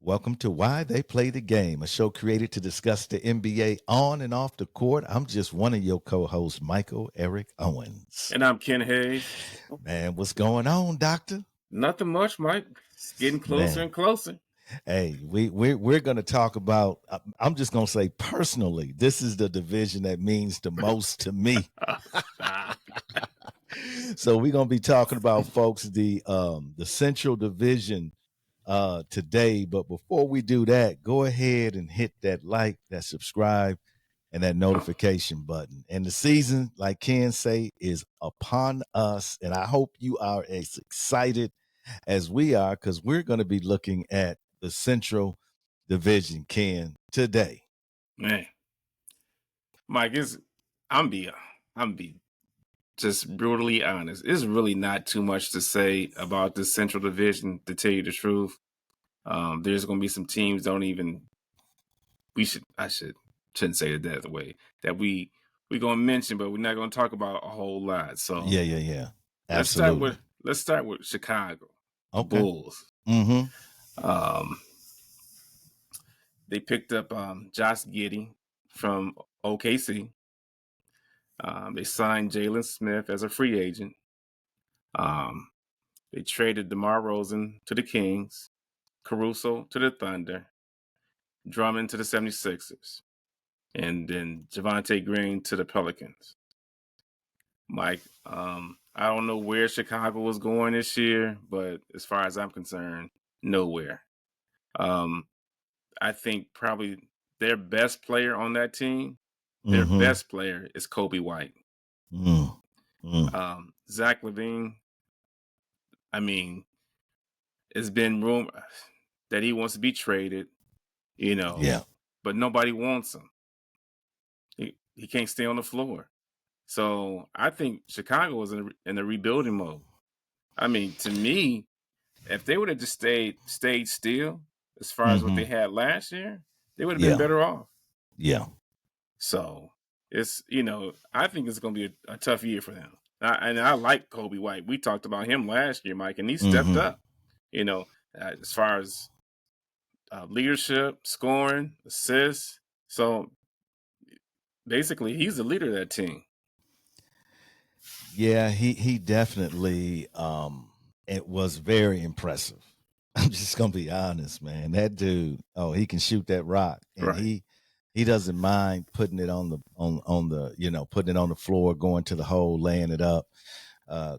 Welcome to Why They Play the Game, a show created to discuss the NBA on and off the court. I'm just one of your co-hosts, Michael Eric Owens. And I'm Ken Hayes. Man, what's going on, Doctor? Nothing much, Mike. It's getting closer Man, and closer. hey, we're going to talk about. I'm just going to say personally, this is the division that means the most to me. So we're going to be talking about, folks, the Central Division today. But before we do that, go ahead and hit that like, that subscribe, and that notification button. And the season, like Ken say, is upon us. And I hope you are as excited as we are, because we're going to be looking at the Central Division, Ken, today. Man, Mike, I'm be just brutally honest. It's really not too much to say about the Central Division, to tell you the truth. There's going to be some teams shouldn't say it that way, that we're going to mention, but we're not going to talk about a whole lot. So Yeah. Absolutely. Let's start with Chicago, the Okay. Bulls. Mm-hmm. They picked up Josh Giddey from OKC. They signed Jalen Smith as a free agent. They traded DeMar Rosen to the Kings, Caruso to the Thunder, Drummond to the 76ers, and then Javonte Green to the Pelicans. Mike, I don't know where Chicago was going this year, but as far as I'm concerned, nowhere. I think probably their best player on that team, their best player is Kobe White. Zach LaVine, I mean, it's been rumored that he wants to be traded, but nobody wants him. He can't stay on the floor. So I think Chicago was in the rebuilding mode. I mean, to me, if they would have just stayed still as far as what they had last year, they would have been better off. Yeah. So it's, I think it's going to be a tough year for them. I like Kobe White. We talked about him last year, Mike, and he stepped up, as far as leadership, scoring, assists. So basically, he's the leader of that team. Yeah, he definitely it was very impressive. I'm just gonna be honest, man. That dude, he can shoot that rock, and Right. he doesn't mind putting it on the putting it on the floor, going to the hole, laying it up.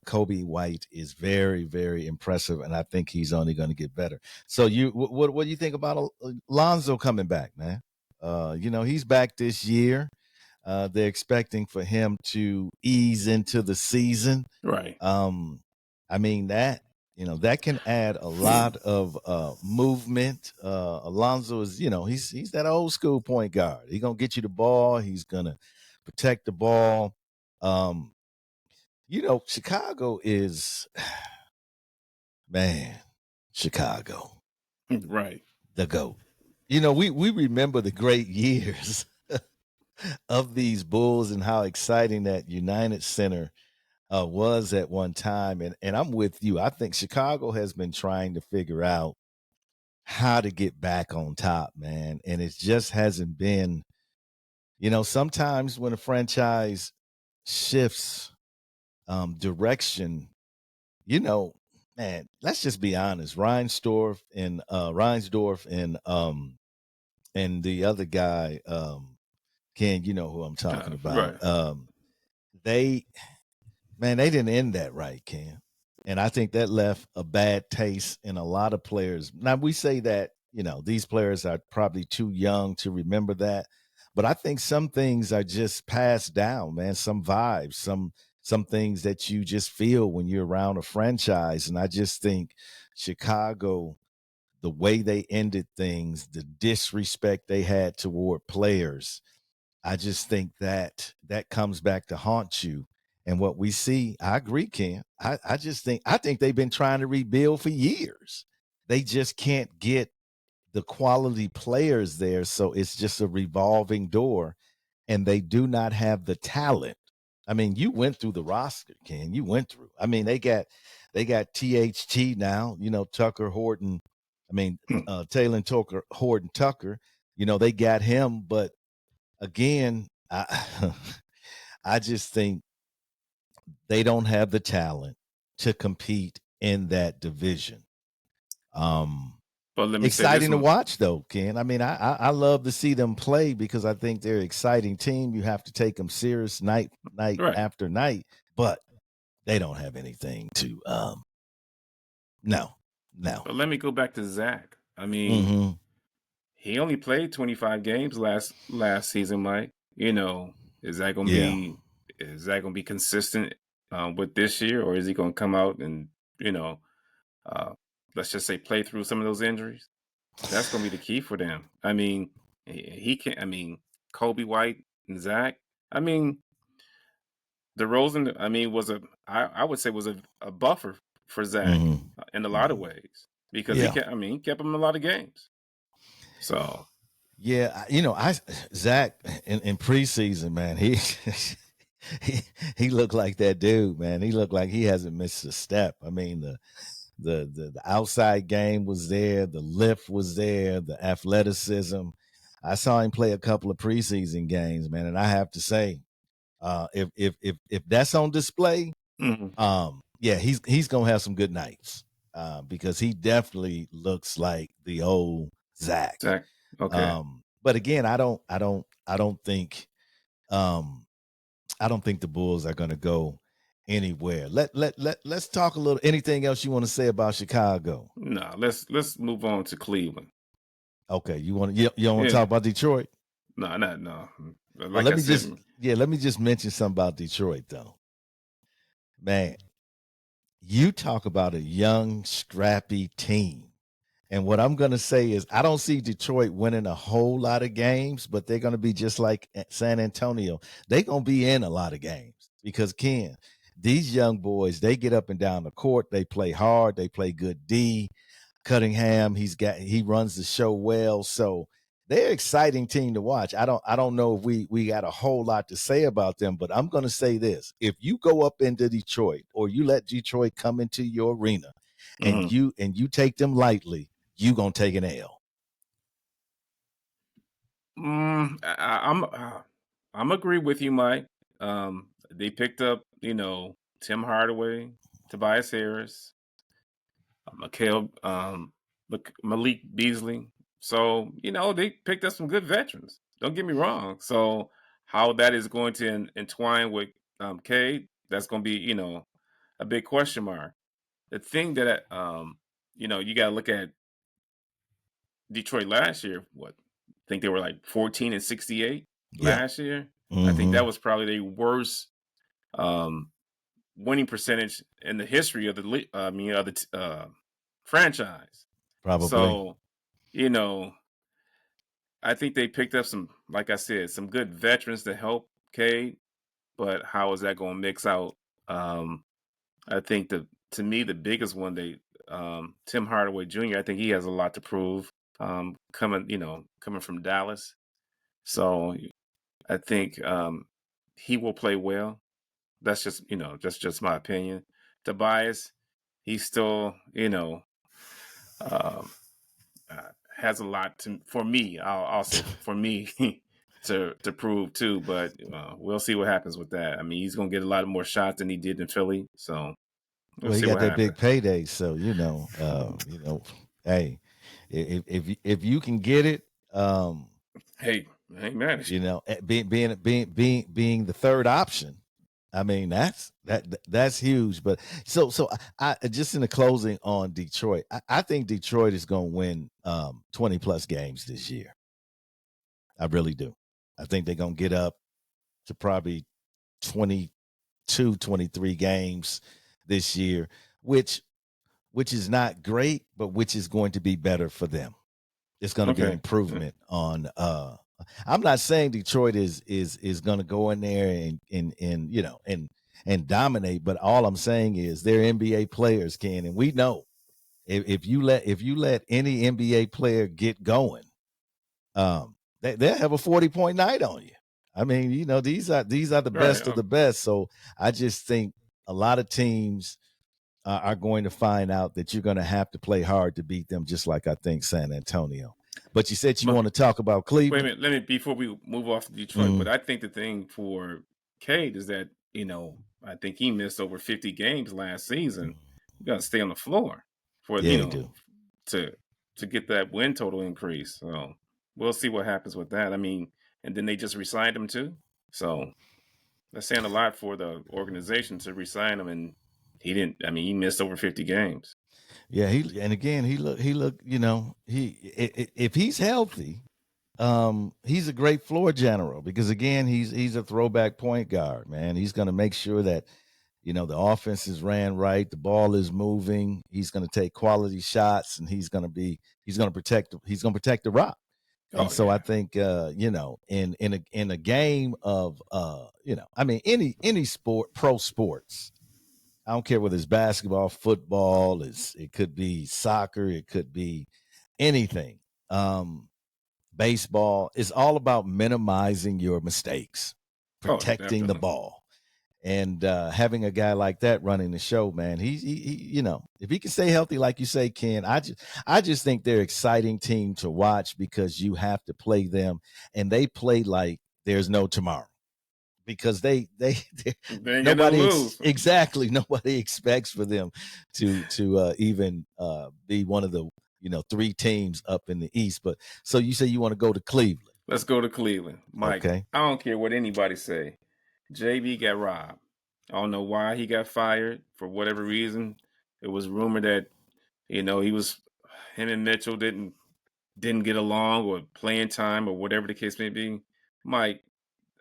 Kobe White is very, very impressive, and I think he's only going to get better. So what do you think about Lonzo coming back, man? He's back this year. They're expecting for him to ease into the season. Right. I mean that can add a lot of movement. Alonzo is, he's that old school point guard. He's gonna get you the ball. He's gonna protect the ball. Chicago is, man, Chicago, right? The GOAT. We remember the great years of these Bulls and how exciting that United Center was at one time. And I'm with you. I think Chicago has been trying to figure out how to get back on top, man. And it just hasn't been, sometimes when a franchise shifts direction, man, let's just be honest. Reinsdorf and the other guy, Ken, you know who I'm talking about. Right. They didn't end that right, Ken. And I think that left a bad taste in a lot of players. Now we say that, these players are probably too young to remember that. But I think some things are just passed down, man. Some vibes, some things that you just feel when you're around a franchise. And I just think Chicago, the way they ended things, the disrespect they had toward players, I just think that comes back to haunt you. And what we see, I agree, Ken. I think they've been trying to rebuild for years. They just can't get the quality players there. So it's just a revolving door. And they do not have the talent. I mean, you went through the roster, Ken. You went through. I mean, they got THT now, Tucker Horton I mean, Taylor Horton Tucker, they got him, but again, I just think they don't have the talent to compete in that division. But let me exciting to watch, though, Ken. I mean, I love to see them play because I think they're an exciting team. You have to take them serious night right. after night, but they don't have anything to. No. But let me go back to Zach. I mean, he only played 25 games last season, Mike. Is that going to be consistent with this year, or is he going to come out and let's just say play through some of those injuries? That's going to be the key for them. I mean, he can. I mean, Kobe White and Zach. I mean, DeRozan. I mean, I would say was a buffer for Zach in a lot of ways because he kept him in a lot of games. So, yeah, Zach in preseason, man, he looked like that dude, man. He looked like he hasn't missed a step. I mean, the outside game was there, the lift was there, the athleticism. I saw him play a couple of preseason games, man, and I have to say, if that's on display, he's gonna have some good nights because he definitely looks like the old Zach. Okay. But again, I don't think the Bulls are gonna go anywhere. Let's talk a little. Anything else you want to say about Chicago? No, let's move on to Cleveland. Okay, you don't want to talk about Detroit? No. Like well, let me just mention something about Detroit though. Man, you talk about a young, scrappy team. And what I'm going to say is I don't see Detroit winning a whole lot of games, but they're going to be just like San Antonio. They're going to be in a lot of games because, Ken, these young boys, they get up and down the court. They play hard. They play good D. Cunningham, he runs the show well. So they're an exciting team to watch. I don't know if we got a whole lot to say about them, but I'm going to say this. If you go up into Detroit or you let Detroit come into your arena and you take them lightly, you going to take an L. I'm agree with you, Mike. They picked up, Tim Hardaway, Tobias Harris, Malik Beasley. So, they picked up some good veterans. Don't get me wrong. So how that is going to entwine with Cade, that's going to be, a big question mark. The thing that, you got to look at Detroit last year. I think they were like 14-68 last year. I think that was probably their worst winning percentage in the history of the franchise. Probably. So, I think they picked up some, like I said, some good veterans to help Cade. But how is that going to mix out? I think to me the biggest one, Tim Hardaway Jr. I think he has a lot to prove. Coming from Dallas. So I think he will play well. That's just my opinion. Tobias, he's still, has a lot for me. I'll say for me to prove too, but we'll see what happens with that. I mean, he's going to get a lot more shots than he did in Philly. So he got that big payday. So, hey, if you can get it, hey man, being the third option, I mean that's huge. But so I just in the closing on Detroit, I think Detroit is going to win 20 plus games this year. I really do. I think they're going to get up to probably 22, 23 games this year, which is not great, but which is going to be better for them. It's going to be an improvement on. I'm not saying Detroit is going to go in there and dominate, but all I'm saying is they're NBA players, Ken, and we know if you let any NBA player get going, they'll have a 40-point night on you. I mean, these are the best of the best. So I just think a lot of teams are going to find out that you're going to have to play hard to beat them, just like I think San Antonio. But you said you want to talk about Cleveland. Wait a minute, let me before we move off to Detroit. But I think the thing for Cade is that I think he missed over 50 games last season. You got to stay on the floor for to get that win total increase. So we'll see what happens with that. I mean, and then they just re-signed him too. So that's saying a lot for the organization to re-sign him, and he didn't. I mean, he missed over 50 games. Yeah, he looked. If he's healthy, he's a great floor general because again, he's a throwback point guard, man. He's going to make sure that the offense is ran right, the ball is moving. He's going to take quality shots, and he's going to protect the rock. And so I think in a game of any sport, pro sports, I don't care whether it's basketball, football, it could be soccer, it could be anything. Baseball is all about minimizing your mistakes, protecting the ball. And having a guy like that running the show, man, he if he can stay healthy, like you say, Ken, I just think they're an exciting team to watch because you have to play them, and they play like there's no tomorrow because they nobody nobody expects for them to even be one of the 3 teams up in the East. But so you say you want to go to Cleveland? Let's go to Cleveland, Mike. Okay. I don't care what anybody say. JB got robbed. I don't know why he got fired. For whatever reason, it was rumored that him and Mitchell didn't get along, or playing time, or whatever the case may be. Mike,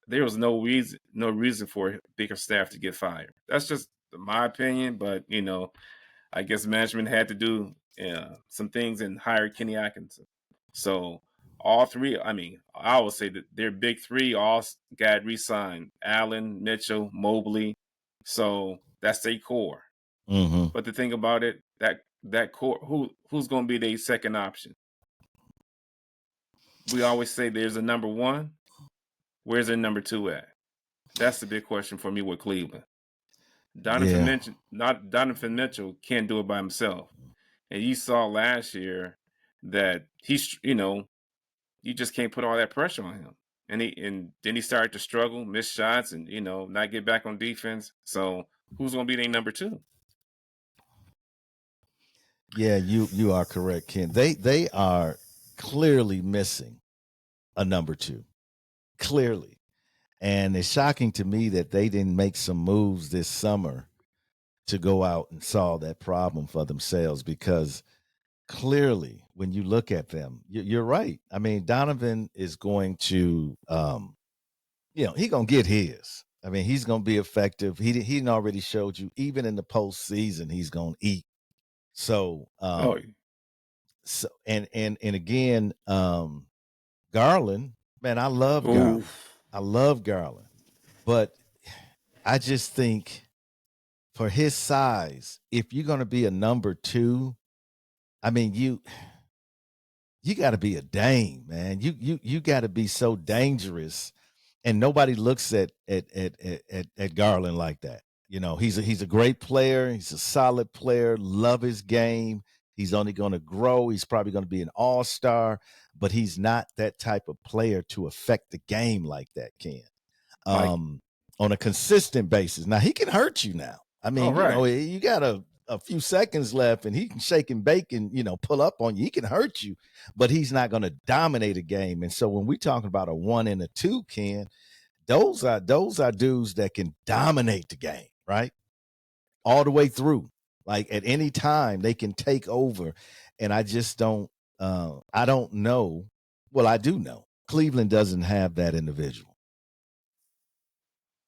there was no reason for Bickerstaff to get fired. That's just my opinion, but I guess management had to do some things and hire Kenny Atkinson. So all 3, I would say that their big 3 all got re-signed. Allen, Mitchell, Mobley. So that's their core. Mm-hmm. But the thing about it, that core, who's going to be their second option? We always say there's a number 1. Where's their number 2 at? That's the big question for me with Cleveland. Donovan Mitchell can't do it by himself. And you saw last year that he's, you just can't put all that pressure on him. And then he started to struggle, miss shots, and not get back on defense. So who's going to be their number 2? Yeah, you are correct, Ken. They are clearly missing a number 2, clearly, and it's shocking to me that they didn't make some moves this summer to go out and solve that problem for themselves because clearly, when you look at them, you're right. I mean, Donovan is going to, he's going to get his. I mean, he's going to be effective. He already showed you, even in the postseason, he's going to eat. So, so and again, Garland, man, I love Garland. I love Garland, but I just think for his size, if you're going to be a number 2, I mean, you got to be a Dame, man. You got to be so dangerous, and nobody looks at Garland like that. He's a great player. He's a solid player. Love his game. He's only going to grow. He's probably going to be an all-star, but he's not that type of player to affect the game like that, Ken. On a consistent basis. Now he can hurt you now. I mean, you got a few seconds left and he can shake and bake and, pull up on you. He can hurt you, but he's not going to dominate a game. And so when we're talking about a 1 and a 2, Ken, those are dudes that can dominate the game, right? All the way through. Like at any time they can take over. And I just don't, I don't know. Well, I do know Cleveland doesn't have that individual.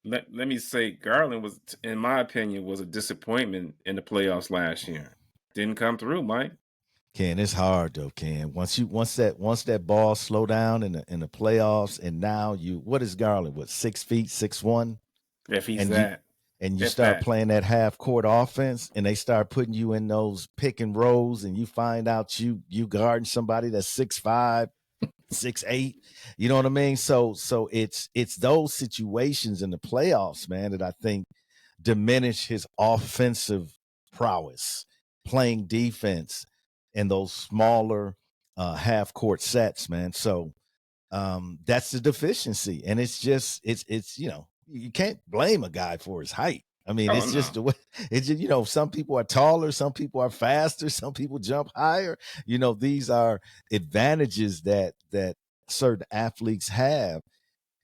Let me say Garland was, in my opinion, was a disappointment in the playoffs last year. Didn't come through, Mike. Ken, it's hard though, Ken. Once that ball slow down in the playoffs, and now what is Garland? What, 6 feet, 6'1"? If he's that. You start playing that half court offense, and they start putting you in those pick and rolls, and you find out you guarding somebody that's 6'5", 6'8", you know what I mean? So it's those situations in the playoffs, man, that I think diminish his offensive prowess, playing defense in those smaller half court sets, man. So that's the deficiency, and it's you can't blame a guy for his height. I mean, it's just the way. It's just, some people are taller, some people are faster, some people jump higher. These are advantages that certain athletes have.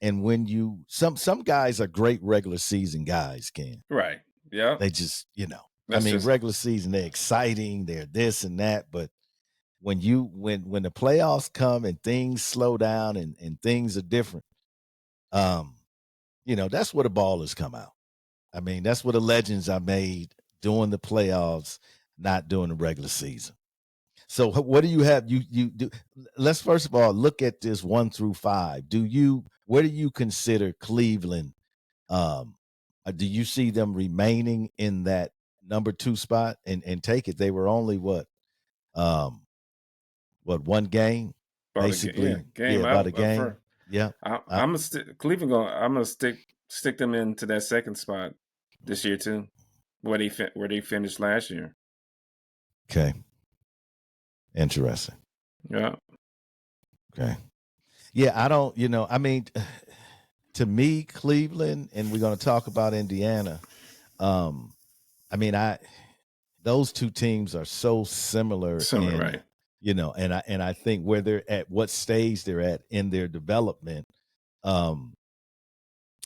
And when some guys are great regular season guys, Ken. Right. Yeah. They just, regular season, they're exciting, they're this and that. But when the playoffs come and things slow down and things are different, that's where the ballers come out. I mean, that's where the legends are made during the playoffs, not during the regular season. So what do you have? You do. Let's first of all look at this 1 through 5. Where do you consider Cleveland? Do you see them remaining in that number 2 spot and take it? They were only what one game, about basically. About a game. Yeah, I'm Cleveland. I'm gonna stick them into that second spot this year too, where they finished last year. Okay. Interesting. Yeah. Okay. Yeah, I don't, to me, Cleveland, and we're going to talk about Indiana. Those two teams are so similar. Right. And I think where they're at, what stage they're at in their development.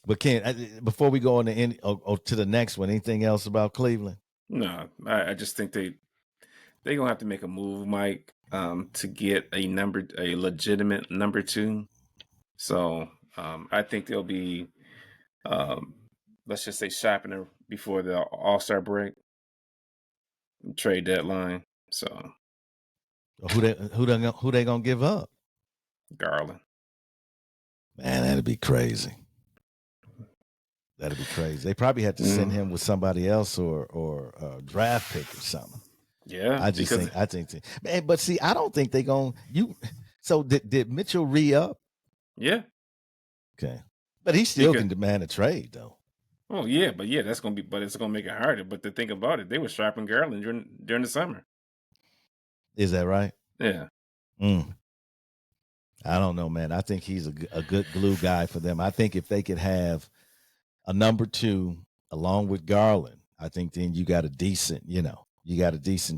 But Ken, before we go on to the next one, anything else about Cleveland? No, I just think they're gonna have to make a move, Mike, to get a legitimate number 2. So I think they'll be, let's just say, shopping before the All-Star break, trade deadline. So who they gonna give up? Garland. Man, that'd be crazy. That'd be crazy. They probably had to send him with somebody else or a draft pick or something. Yeah, I think, man. But see, I don't think they're going. So did Mitchell re-up? Yeah. Okay, but he still can demand a trade, though. Oh yeah, but it's gonna make it harder. But the thing about it, they were shopping Garland during the summer. Is that right? Yeah. I don't know, man. I think he's a good glue guy for them. I think if they could have a number 2 along with Garland, I think then you got a decent,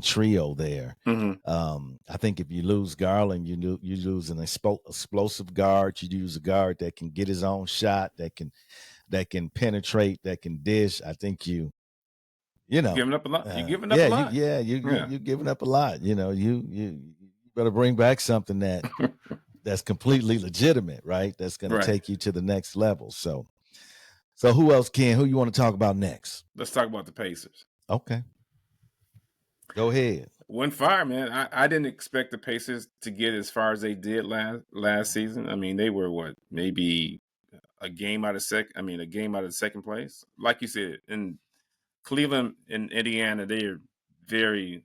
trio there. Mm-hmm. I think if you lose Garland, you lose an explosive guard. You lose a guard that can get his own shot, that can penetrate, that can dish. I think you're giving up a lot. You're giving up a lot. You're giving up a lot. You better bring back something that's completely legitimate, right? That's going to take you to the next level. So who else, Ken? Who you want to talk about next? Let's talk about the Pacers. Okay. Go ahead. Went fire, man. I didn't expect the Pacers to get as far as they did last season. I mean, they were maybe a game out of second place. Like you said, in Cleveland and Indiana, they're they're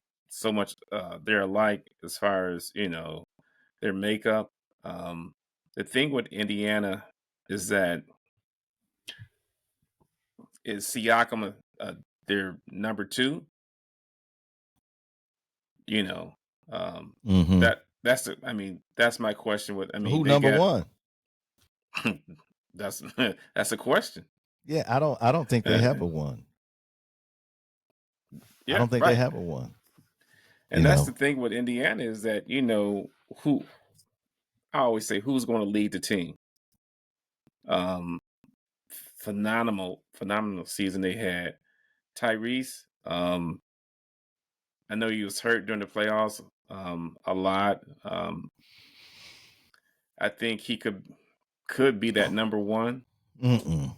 alike as far as, their makeup. The thing with Indiana is that is Siakam their number 2? That's my question. Who number 1? That's a question. Yeah, I don't think they have a 1. Yeah, I don't think they have a 1. And that's the thing with Indiana is that, who I always say, who's going to lead the team? Phenomenal season they had. Tyrese, I know he was hurt during the playoffs a lot. I think he could be that number 1. Mm-mm.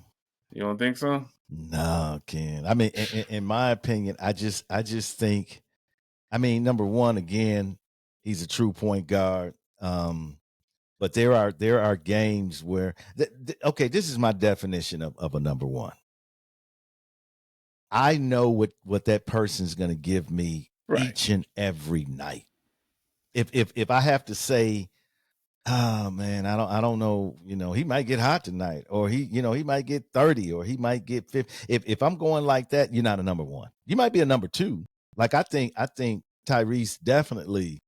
You don't think so? No, Ken. I mean, in my opinion, I just think, number 1, again, he's a true point guard. But there are games where, this is my definition of a number 1. I know what that person's going to give me each and every night. If I have to say, oh man, I don't know, he might get hot tonight, or he might get 30, or he might get 50. If I'm going like that, you're not a number 1. You might be a number 2. Like I think Tyrese definitely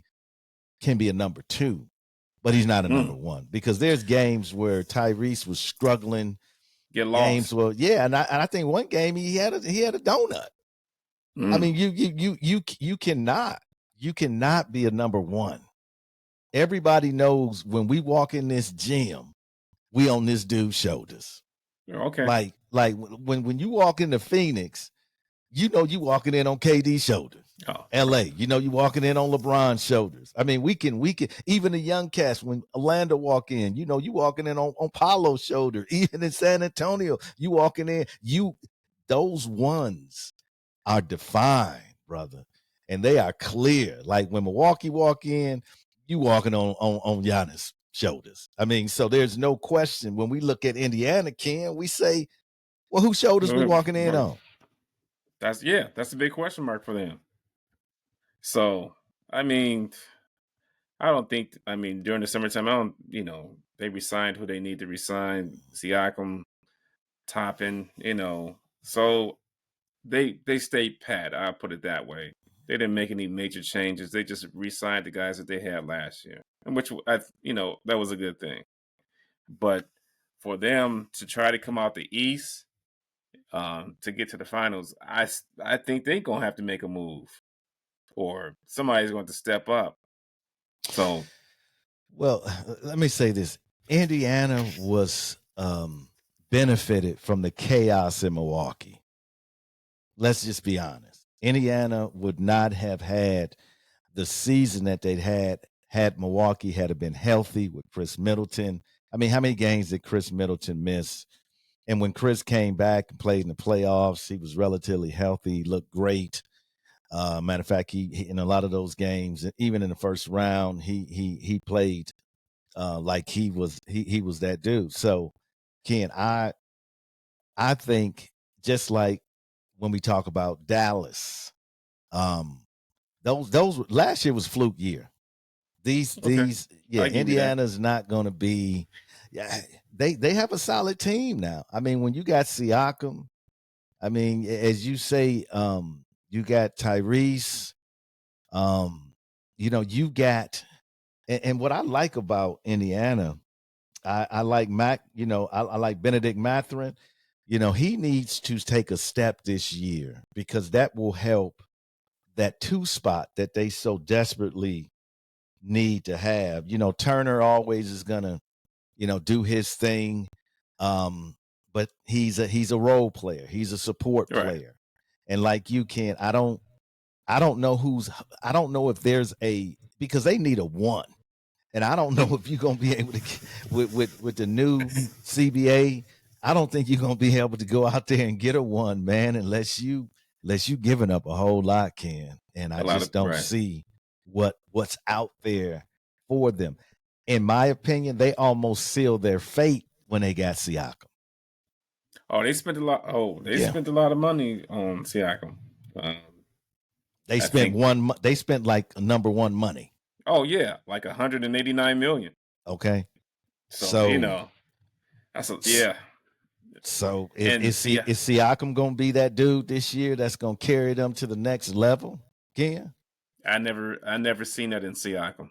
can be a number 2, but he's not a number 1 because there's games where Tyrese was struggling. Get lost. And I think one game he had a donut. I mean, you cannot be a number 1. Everybody knows when we walk in this gym, we on this dude's shoulders. Okay. Like when you walk into Phoenix, you know you walking in on KD's shoulders. Oh, LA, you know you walking in on LeBron's shoulders. I mean, we can even the young cast, when Orlando walk in, you know you walking in on Paolo's shoulder. Even in San Antonio, you walking in, those ones are defined, brother, and they are clear. Like when Milwaukee walk in, you walking on Giannis' shoulders. I mean, so there's no question when we look at Indiana, Ken, we say, well, whose shoulders we walking in on? That's a big question mark for them. So, I mean, during the summertime, they resigned who they need to resign. Siakam, Toppin, so they stayed pat. I'll put it that way. They didn't make any major changes. They just re-signed the guys that they had last year, and which that was a good thing. But for them to try to come out the East to get to the finals, I think they're gonna have to make a move, or somebody's going to step up. So, well, let me say this: Indiana was benefited from the chaos in Milwaukee. Let's just be honest. Indiana would not have had the season that they'd had Milwaukee had been healthy with Chris Middleton. I mean, how many games did Chris Middleton miss? And when Chris came back and played in the playoffs, he was relatively healthy. He looked great. Matter of fact, he in a lot of those games, even in the first round, he played like he was that dude. So, Ken, I think just like when we talk about Dallas, those last year was fluke year. Indiana's not going to be. Yeah, they have a solid team now. I mean, when you got Siakam, I mean, as you say, you got Tyrese. You got, and what I like about Indiana, I like Mac. I like Benedict Mathurin. He needs to take a step this year because that will help that 2 spot that they so desperately need to have. Turner always is gonna, do his thing. But he's a role player. He's a support player. And like you can, I don't know if there's because they need a 1. And I don't know if you're gonna be able to with the new CBA. I don't think you're gonna be able to go out there and get a 1, man, unless you giving up a whole lot, Ken. And I just don't see what's out there for them. In my opinion, they almost sealed their fate when they got Siakam. Oh, they spent a lot. Spent a lot of money on Siakam. They spent like number 1 money. Oh yeah, like $189 million. Okay, so that's yeah. So is Siakam going to be that dude this year that's going to carry them to the next level? Ken? I never seen that in Siakam.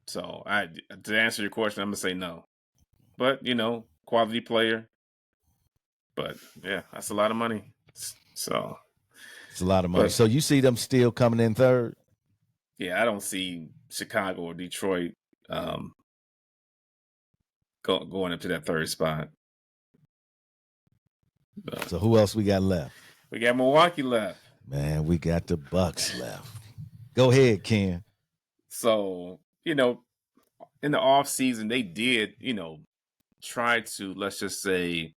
So to answer your question, I'm gonna say no. But quality player. But yeah, that's a lot of money. So it's a lot of money. So you see them still coming in third? Yeah, I don't see Chicago or Detroit going up to that third spot. So who else we got left? We got Milwaukee left. Man, we got the Bucks left. Go ahead, Ken. So, in the off season, they did, try to, let's just say,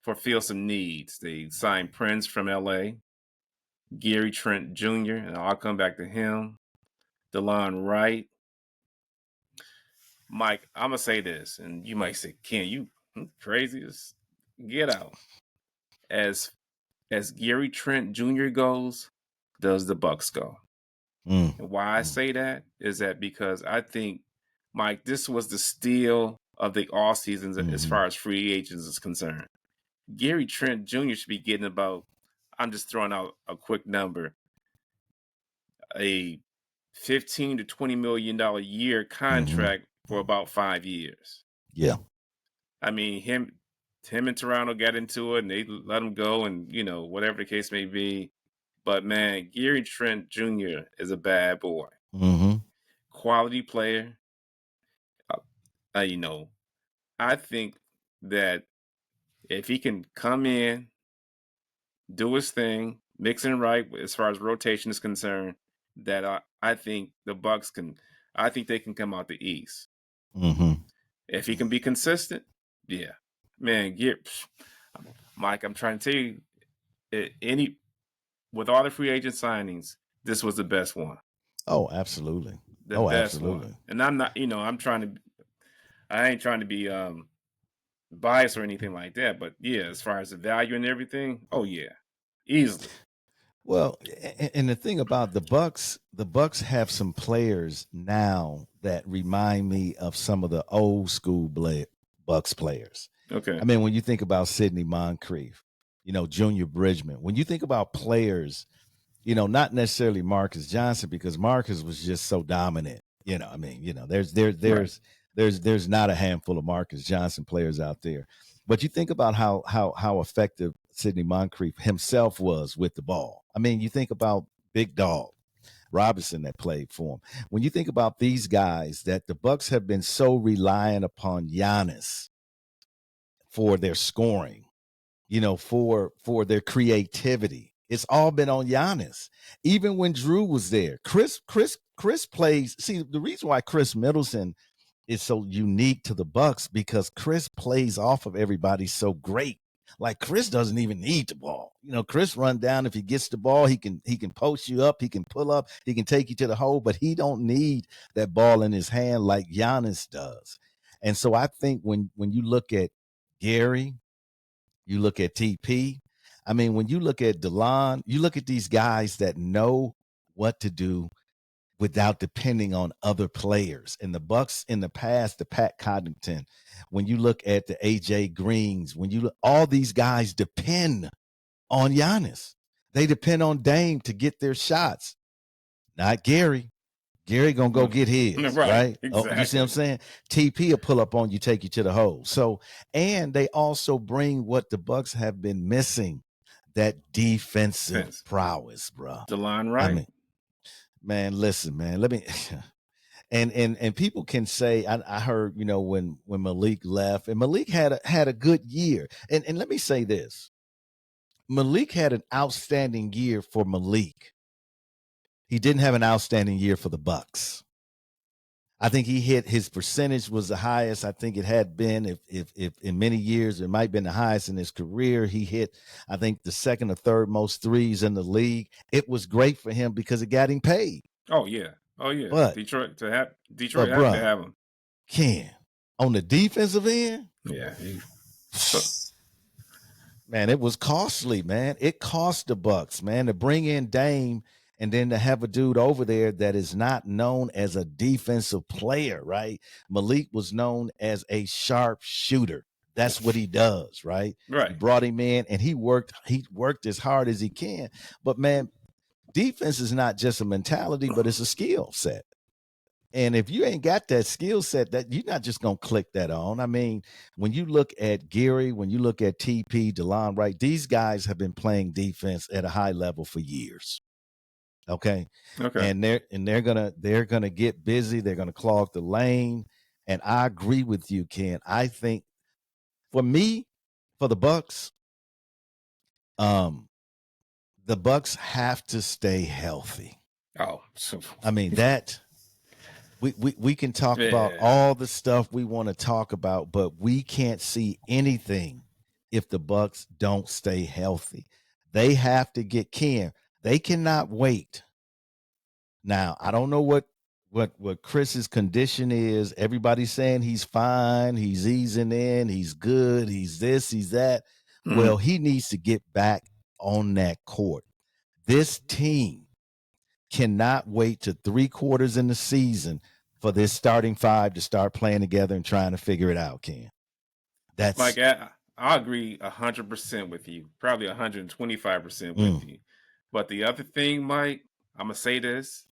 fulfill some needs. They signed Prince from LA, Gary Trent Jr., and I'll come back to him, DeLon Wright. Mike, I'm going to say this, and you might say, Ken, you crazy? Just get out. As Gary Trent Jr. goes, does the Bucks go? And why I say that is that because I think, Mike, this was the steal of the off seasons as far as free agents is concerned. Gary Trent Jr. should be getting about, I'm just throwing out a quick number, a $15 to $20 million year contract for about 5 years. Yeah. I mean, him and Toronto got into it and they let him go, and whatever the case may be. But man, Gary Trent Jr. is a bad boy. Quality player. I think that if he can come in, do his thing, mix and right as far as rotation is concerned, that I think the Bucks can. I think they can come out the East. If he can be consistent, yeah, man. Mike, I'm trying to tell you, with all the free agent signings, this was the best one. Oh, absolutely. The best one. And I'm not, I ain't trying to be biased or anything like that, but yeah, as far as the value and everything, oh yeah, easily. Well, and the thing about the Bucks have some players now that remind me of some of the old school Bucks players. Okay. I mean, when you think about Sidney Moncrief, Junior Bridgman, when you think about players, not necessarily Marcus Johnson, because Marcus was just so dominant. There's not a handful of Marcus Johnson players out there. But you think about how effective Sidney Moncrief himself was with the ball. I mean, you think about Big Dog Robinson that played for him. When you think about these guys, that the Bucks have been so reliant upon Giannis for their scoring, for their creativity. It's all been on Giannis. Even when Drew was there, Chris plays. See, the reason why Chris Middleton is so unique to the Bucks, because Chris plays off of everybody so great. Like, Chris doesn't even need the ball. Chris run down. If he gets the ball, he can post you up, he can pull up, he can take you to the hole, but he don't need that ball in his hand like Giannis does. And so I think when you look at Gary, you look at TP, I mean, when you look at DeLon, you look at these guys that know what to do without depending on other players. And the Bucks in the past, the Pat Connaughton, when you look at the AJ Greens, all these guys depend on Giannis. They depend on Dame to get their shots, not Gary. Gary gonna go get his, right? Exactly. Oh, you see what I'm saying? TP will pull up on you, take you to the hole. So, and they also bring what the Bucks have been missing, that defensive prowess, bro. DeLon Wright. I mean, man, listen, man. Let me and people can say, I heard, when Malik left, and Malik had a good year. And let me say this. Malik had an outstanding year for Malik. He didn't have an outstanding year for the Bucks. I think his percentage was the highest I think it had been. If in many years, it might have been the highest in his career. He hit, I think, the second or third most threes in the league. It was great for him because it got him paid. Oh yeah. But Detroit had to have him. Ken, on the defensive end, yeah, man, it was costly, man. It cost the Bucks, man, to bring in Dame and then to have a dude over there that is not known as a defensive player, right? Malik was known as a sharp shooter. That's what he does, right? Right. You brought him in and he worked as hard as he can. But man, defense is not just a mentality, but it's a skill set. And if you ain't got that skill set, that you're not just going to click that on. I mean, when you look at Gary, when you look at TP, DeLon Wright, these guys have been playing defense at a high level for years. Okay. And they're gonna get busy. They're gonna clog the lane. And I agree with you, Ken. I think for the Bucks, the Bucks have to stay healthy. Oh, I mean, that we can talk about all the stuff we want to talk about, but we can't see anything if the Bucks don't stay healthy. They have to get Ken. They cannot wait. Now, I don't know what Chris's condition is. Everybody's saying he's fine, he's easing in, he's good, he's this, he's that. Mm-hmm. Well, he needs to get back on that court. This team cannot wait to 3 quarters in the season for this starting five to start playing together and trying to figure it out, Ken. That's like I agree 100% with you, probably 125% with you. But the other thing, Mike, I'm gonna say this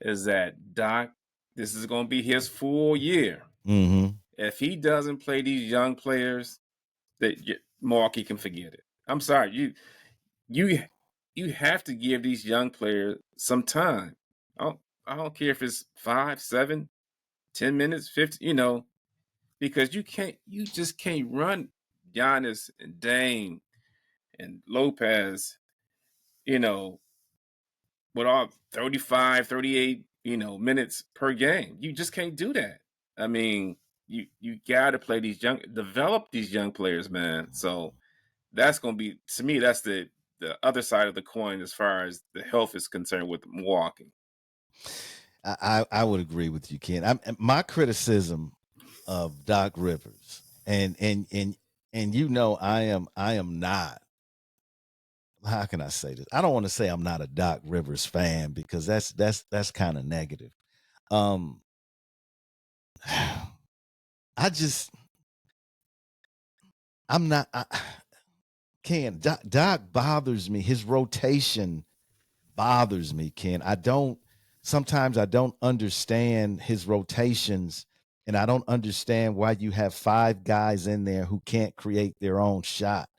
is that Doc, this is gonna be his full year. If he doesn't play these young players, that Milwaukee can forget it. I'm sorry, you have to give these young players some time. I don't care if it's 5, 7, 10 minutes, 50, because you just can't run Giannis and Dame and Lopez, with all 35, 38, minutes per game. You just can't do that. I mean, you gotta develop these young players, man. So that's gonna be, to me, that's the other side of the coin as far as the health is concerned with Milwaukee. I would agree with you, Ken. My criticism of Doc Rivers, and I am not. How can I say this? I don't want to say I'm not a Doc Rivers fan, because that's kind of negative. I'm not. Ken, Doc bothers me. His rotation bothers me, Ken. Sometimes I don't understand his rotations, and I don't understand why you have 5 guys in there who can't create their own shot.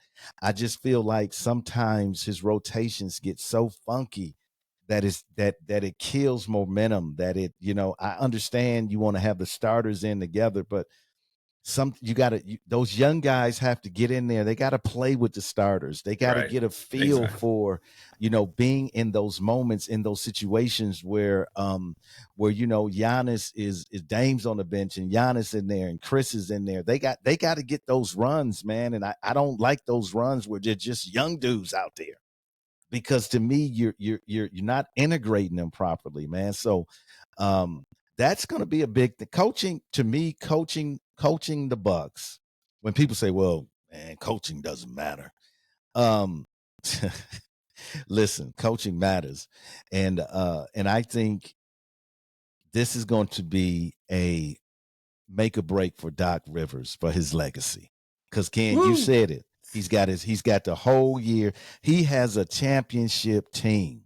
I just feel like sometimes his rotations get so funky that it kills momentum, that I understand you want to have the starters in together, but those young guys have to get in there. They got to play with the starters. They got to get a feel for, being in those moments, in those situations where Giannis is Dame's on the bench and Giannis in there and Chris is in there. They got to get those runs, man. And I don't like those runs where they're just young dudes out there, because to me, you're not integrating them properly, man. So that's going to be a big thing. Coaching the Bucks. When people say, "Well, man, coaching doesn't matter," listen, coaching matters, and I think this is going to be a make or break for Doc Rivers, for his legacy. Because Ken, you said it. He's got the whole year. He has a championship team.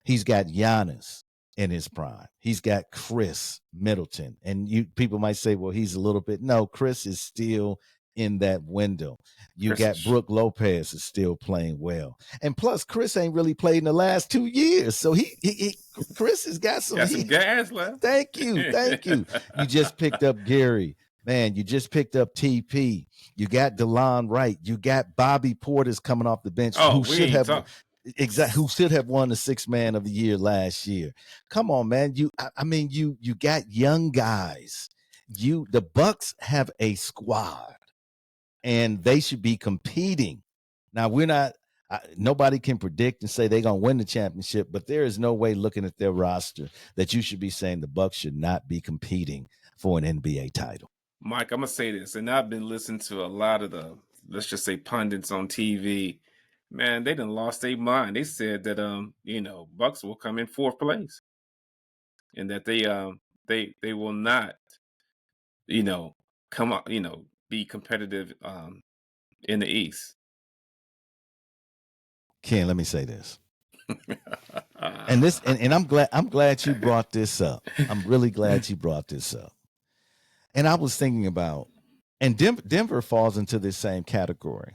He's got Giannis in his prime. He's got Chris Middleton. And people might say, well, he's a little bit. No, Chris is still in that window. You got Brook Lopez is still playing well. And plus, Chris ain't really played in the last 2 years. So Chris has got some gas left. Thank you. You just picked up Gary. Man, you just picked up TP. You got DeLon Wright. You got Bobby Portis coming off the bench, who should have won the 6th man of the year last year. Come on, man. You got young guys. The Bucks have a squad, and they should be competing. Now, we're not. Nobody can predict and say they're going to win the championship, but there is no way, looking at their roster, that you should be saying the Bucks should not be competing for an NBA title. Mike, I'm going to say this, and I've been listening to a lot of the, let's just say, pundits on TV. Man, they done lost their mind. They said that Bucks will come in 4th place, and that they will not, come up, be competitive in the East. Ken, let me say this. and I'm glad you brought this up. I'm really glad you brought this up. And I was thinking about, and Denver falls into this same category.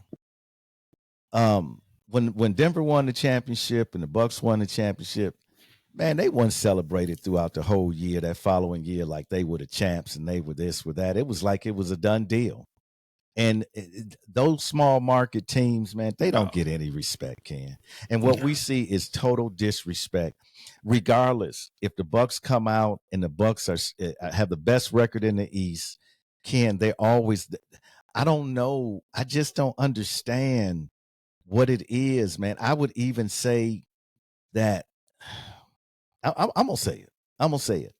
When Denver won the championship and the Bucks won the championship, man, they weren't celebrated throughout the whole year. That following year, like they were the champs and they were this, were that. It was like it was a done deal. And those small market teams, man, they don't get any respect, Ken. And what we see is total disrespect. Regardless, if the Bucks come out and the Bucks have the best record in the East, Ken, they're always. I don't know. I just don't understand what it is, man. I would even say that. I'm gonna say it. I'm gonna say it.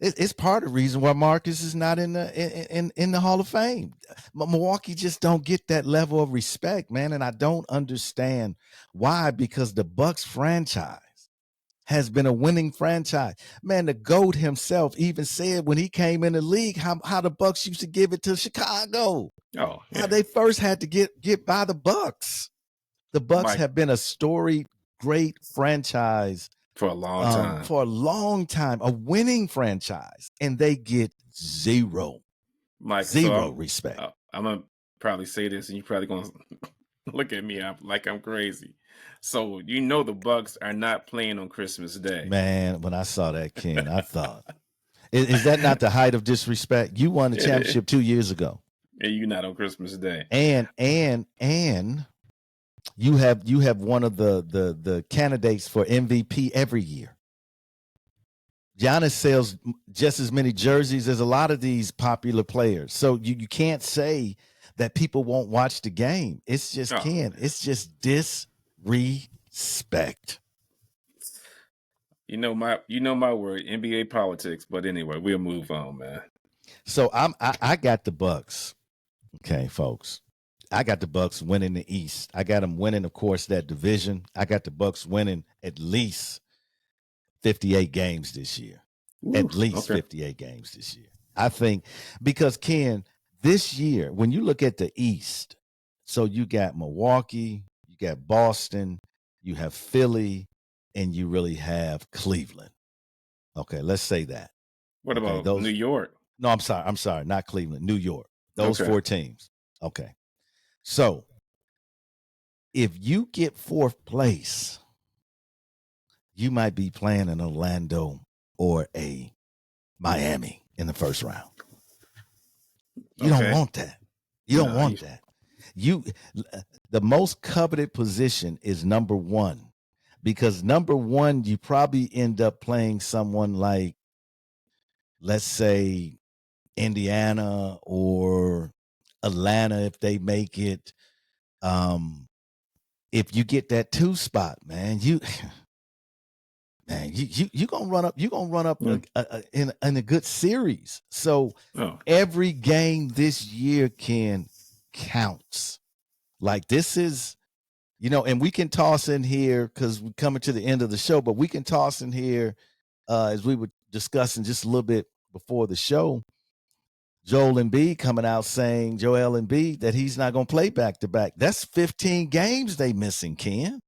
It's part of the reason why Marcus is not in the Hall of Fame. Milwaukee just don't get that level of respect, man, and I don't understand why. Because the Bucks franchise has been a winning franchise. Man, the GOAT himself even said when he came in the league how the Bucks used to give it to Chicago. Oh, How yeah. they first had to get by the Bucks. The Bucks Mike, have been a storied, great franchise for a long time. for a long time, a winning franchise, and they get zero respect. I'm gonna probably say this, and you're probably gonna look at me like I'm crazy. So the Bucks are not playing on Christmas Day. Man, when I saw that, Ken, I thought, is that not the height of disrespect? You won the championship 2 years ago, and you're not on Christmas Day. And you have one of the candidates for MVP every year. Giannis sells just as many jerseys as a lot of these popular players. So you can't say that people won't watch the game. It's just It's just disrespect. You know my word, NBA politics. But anyway, we'll move on, man. So I got the Bucks. Okay, folks. I got the Bucks winning the East. I got them winning, of course, that division. I got the Bucks winning at least 58 games this year. At least 58 games this year. I think because, Ken, this year, when you look at the East, so you got Milwaukee, you got Boston, you have Philly, and you really have Cleveland. Okay, let's say that. What about New York? No, I'm sorry, not Cleveland, New York. Those 4 teams. Okay. So if you get 4th place, you might be playing in Orlando or a Miami in the first round. You don't want that. You don't want that. The most coveted position is number 1, because number 1, you probably end up playing someone like, let's say, Indiana or Atlanta if they make it. If you get that 2 spot, man, you gonna run up. You gonna run up in a good series. So every game this year counts. Like, this is, and we can toss in here because we're coming to the end of the show. But we can toss in here as we were discussing just a little bit before the show. Joel Embiid coming out saying, Joel Embiid, that he's not going to play back-to-back. That's 15 games they missing, Ken.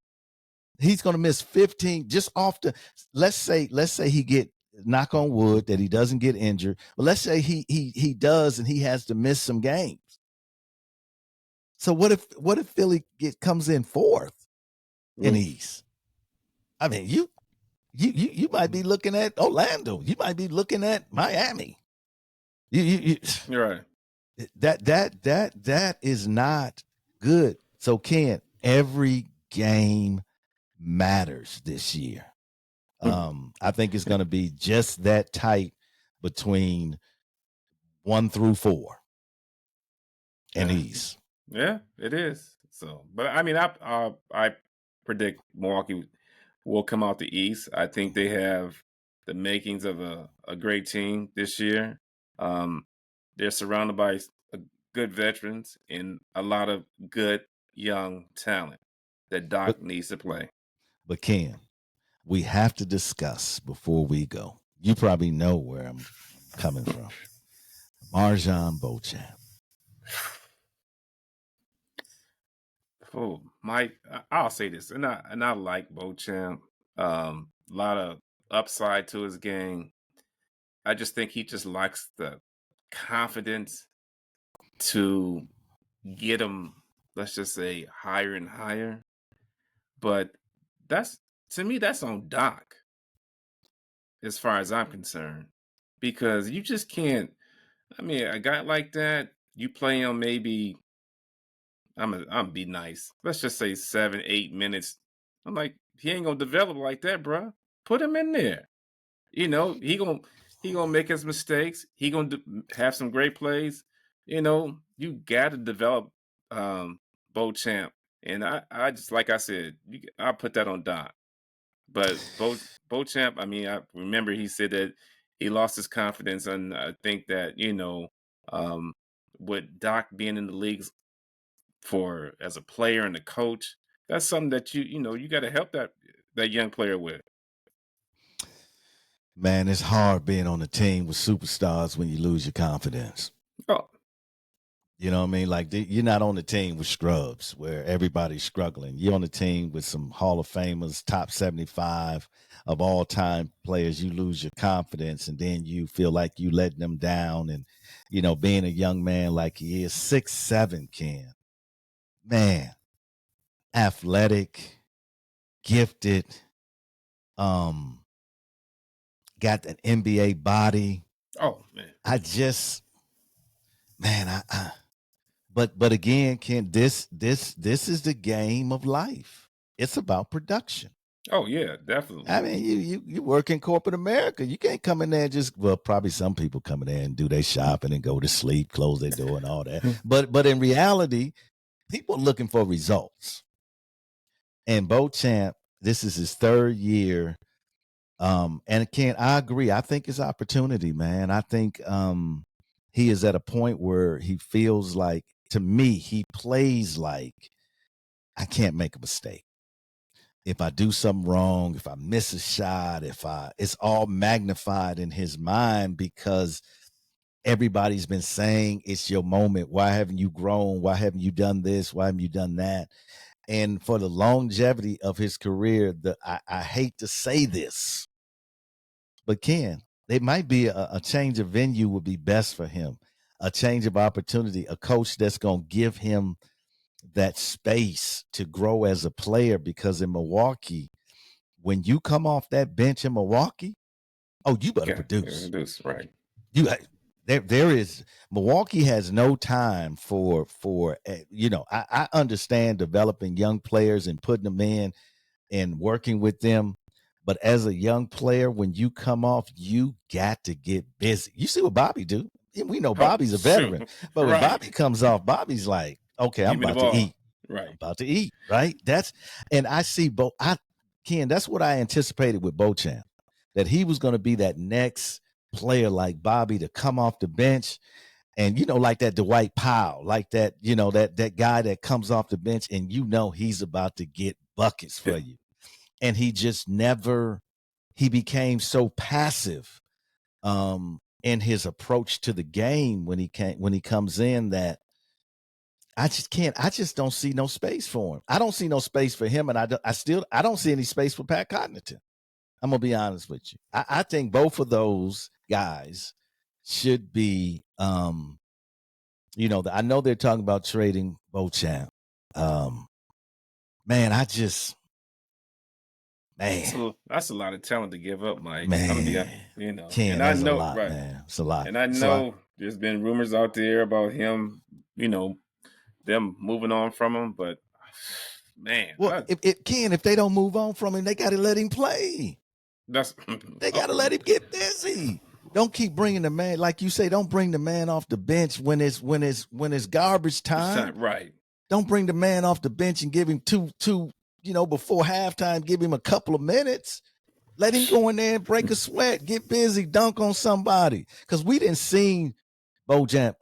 He's going to miss 15 just off the – let's say he get, knock on wood, that he doesn't get injured. But let's say he does and he has to miss some games. So what if Philly comes in 4th in the East? I mean, you might be looking at Orlando. You might be looking at Miami. You're right. That is not good. So, Ken, every game matters this year. I think it's going to be just that tight between 1 through 4 in East. Yeah, it is. So, but I mean, I predict Milwaukee will come out the East. I think they have the makings of a great team this year. They're surrounded by good veterans and a lot of good young talent that Doc needs to play. But Ken, we have to discuss before we go. You probably know where I'm coming from. MarJon Beauchamp. Oh, Mike, I'll say this, and I like Beauchamp. A lot of upside to his game. I just think he just lacks the confidence to get him, let's just say, higher and higher. But to me, that's on Doc, as far as I'm concerned, because you just can't. I mean, a guy like that, you play him maybe. I'm be nice. Let's just say 7, 8 minutes. I'm like, he ain't gonna develop like that, bro. Put him in there. He gonna make his mistakes. He gonna have some great plays. You got to develop Beauchamp, and I just, like I said, I put that on Doc. But Beauchamp, I mean, I remember he said that he lost his confidence, and I think that with Doc being in the leagues as a player and a coach, that's something that you got to help that young player with. Man, it's hard being on a team with superstars when you lose your confidence. Oh, You know what I mean? Like you're not on the team with scrubs where everybody's struggling. You're on the team with some Hall of Famers, top 75 of all time players. You lose your confidence and then you feel like you letting them down. And, you know, being a young man like he is, 6'7", Ken. Man, athletic, gifted, got an NBA body. Oh, man. But again, Ken, this is the game of life. It's about production. Oh yeah, definitely. I mean, you work in corporate America. You can't come in there and just probably some people come in there and do their shopping and go to sleep, close their door and all that. But in reality, people are looking for results. And Beauchamp, this is his third year. And Ken, I agree. I think it's opportunity, man. I think he is at a point where he feels like, to me, he plays like I can't make a mistake. If I do something wrong, if I miss a shot, it's all magnified in his mind because everybody's been saying it's your moment. Why haven't you grown? Why haven't you done this? Why haven't you done that? And for the longevity of his career, I hate to say this, but Ken, it might be a change of venue would be best for him. A change of opportunity, a coach that's going to give him that space to grow as a player, because in Milwaukee, when you come off that bench in Milwaukee, you better produce. Right. There is Milwaukee has no time for I understand developing young players and putting them in and working with them. But as a young player, when you come off, you got to get busy. You see what Bobby do. We know Bobby's a veteran, but when Bobby comes off, Bobby's like, okay, I'm about to eat. Right. I'm about to eat. Right. And I see Ken, that's what I anticipated with Beauchamp, that he was going to be that next player like Bobby to come off the bench. And, like that Dwight Powell, like that, that guy that comes off the bench and he's about to get buckets for you. And he just he became so passive in his approach to the game when he comes in, that I just don't see no space for him. I don't see no space for him. And I don't see any space for Pat Connaughton. I'm going to be honest with you. I think both of those guys should be, I know they're talking about trading Beauchamp. Man, that's a lot of talent to give up, Mike. Man, and I know, right? Man, it's a lot. And I know there's been rumors out there about him, them moving on from him, but man, if they don't move on from him, they got to let him play. They got to let him get busy. Don't keep bringing the man, like you say. Don't bring the man off the bench when it's garbage time. Right. Don't bring the man off the bench and give him two. Before halftime, give him a couple of minutes. Let him go in there and break a sweat, get busy, dunk on somebody. Because we didn't see Beauchamp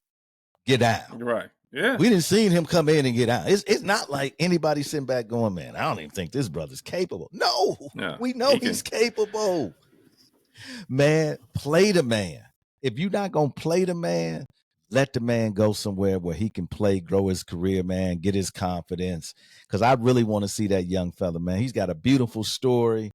get out. Right. Yeah. We didn't see him come in and get out. It's not like anybody sitting back going, man, I don't even think this brother's capable. No, we know he's capable. Man, play the man. If you're not going to play the man, let the man go somewhere where he can play, grow his career, man, get his confidence. Because I really want to see that young fella, man. He's got a beautiful story.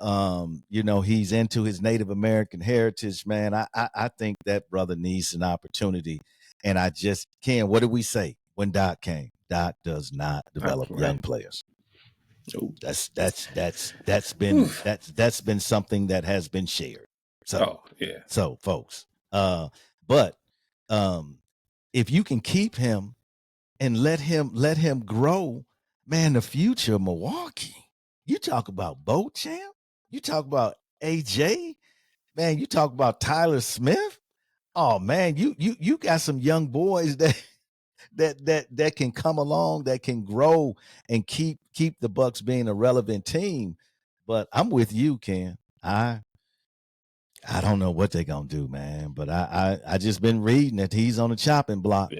He's into his Native American heritage, man. I think that brother needs an opportunity. And I just can't. What did we say when Doc came? Doc does not develop young players. That's been something that has been shared. So folks, but if you can keep him and let him grow, man, the future of Milwaukee. You talk about Beauchamp, you talk about AJ, man, you talk about Tyler Smith. Oh man, you got some young boys that can come along, that can grow and keep the Bucks being a relevant team. But I'm with you, Ken. I don't know what they're gonna do, man. But I just been reading that he's on the chopping block.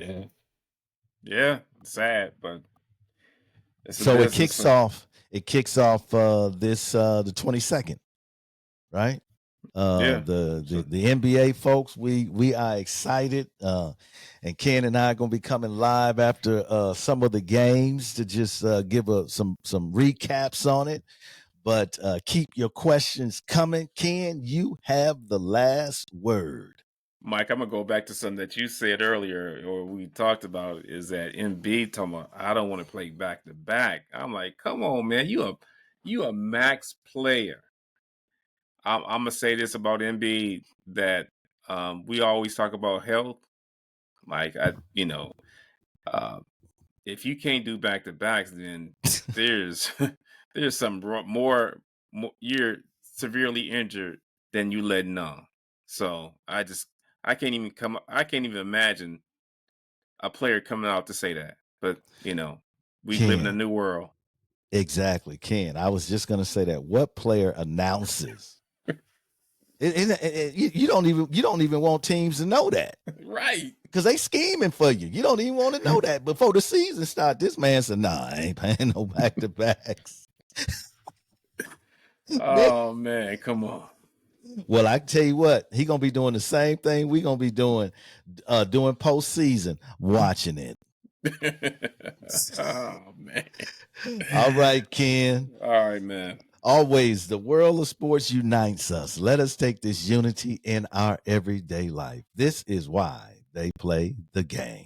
Yeah, sad, but so it kicks off. It kicks off the 22nd, right? The NBA folks, we are excited. And Ken and I are going to be coming live after some of the games to just give some recaps on it. But keep your questions coming. Ken, you have the last word. Mike, I'm going to go back to something that you said earlier, or we talked about, is that Embiid talking about, I don't want to play back-to-back. I'm like, come on, man. You a max player. I'm going to say this about Embiid, that we always talk about health. Like, if you can't do back-to-backs, then there's something more, you're severely injured than you letting on. So I can't even imagine a player coming out to say that. But we live in a new world. Exactly, Ken. I was just gonna say that. What player announces? You don't even want teams to know that, right? Because they scheming for you. You don't even want to know that before the season starts. This man said, "Nah, I ain't paying no back-to-backs." Oh man, come on. Well, I tell you what, he gonna be doing the same thing we gonna be doing during postseason, watching it. Oh man. All right, Ken. All right, man. Always, the world of sports unites us. Let us take this unity in our everyday life. This is why they play the game.